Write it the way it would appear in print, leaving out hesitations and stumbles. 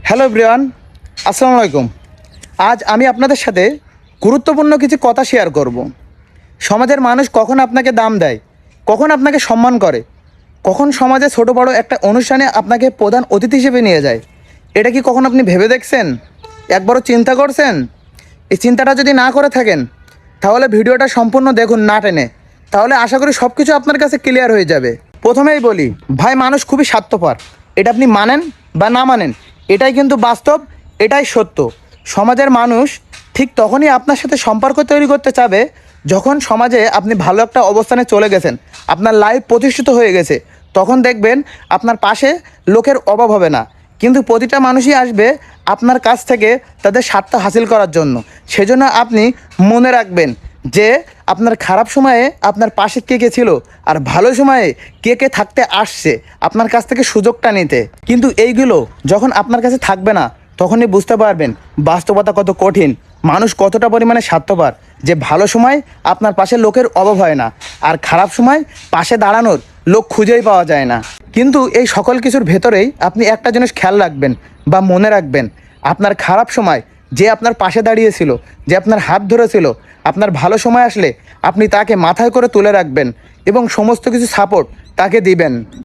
Hello everyone, আসসালামু আলাইকুম। আজ আমি আপনাদের সাথে গুরুত্বপূর্ণ কিছু কথা শেয়ার করব। সমাজের মানুষ কখন আপনাকে দাম দেয়, কখন আপনাকে সম্মান করে, কখন সমাজে ছোট বড় একটা অনুষ্ঠানে আপনাকে প্রধান অতিথি হিসেবে নিয়ে যায়, এটা কি কখন আপনি ভেবে দেখছেন? একবারও চিন্তা করছেন? এই চিন্তাটা যদি না করে থাকেন তাহলে ভিডিওটা সম্পূর্ণ দেখুন না টেনে, তাহলে আশা করি সব কিছু আপনার কাছে ক্লিয়ার হয়ে যাবে। প্রথমেই বলি ভাই, মানুষ খুবই স্বার্থপর। এটা আপনি মানেন বা না মানেন, এটাই কিন্তু বাস্তব, এটাই সত্য। সমাজের মানুষ ঠিক তখনই আপনার সাথে সম্পর্ক তৈরি করতে চাবে যখন সমাজে আপনি ভালো একটা অবস্থানে চলে গেছেন, আপনার লাইফ প্রতিষ্ঠিত হয়ে গেছে। তখন দেখবেন আপনার পাশে লোকের অভাব হবে না। কিন্তু প্রতিটা মানুষই আসবে আপনার কাছ থেকে তাদের স্বার্থ হাসিল করার জন্য। সেজন্য আপনি মনে রাখবেন যে আপনার খারাপ সময়ে আপনার পাশে কে কে ছিল, আর ভালো সময়ে কে কে থাকতে আসছে আপনার কাছ থেকে সুযোগটা নিতে। কিন্তু এইগুলো যখন আপনার কাছে থাকবে না, তখনই বুঝতে পারবেন বাস্তবতা কত কঠিন, মানুষ কতটা পরিমাণে স্বার্থপর। যে ভালো সময় আপনার পাশে লোকের অভাব হয় না, আর খারাপ সময় পাশে দাঁড়ানোর লোক খুঁজেই পাওয়া যায় না। কিন্তু এই সকল কিছুর ভেতরেই আপনি একটা জিনিস খেয়াল রাখবেন বা মনে রাখবেন, আপনার খারাপ সময় যে আপনার পাশে দাঁড়িয়েছিল, যে আপনার হাত ধরেছিল, আপনার ভালো সময় আসলে আপনি তাকে মাথায় করে তুলে রাখবেন এবং সমস্ত কিছু সাপোর্ট তাকে দিবেন।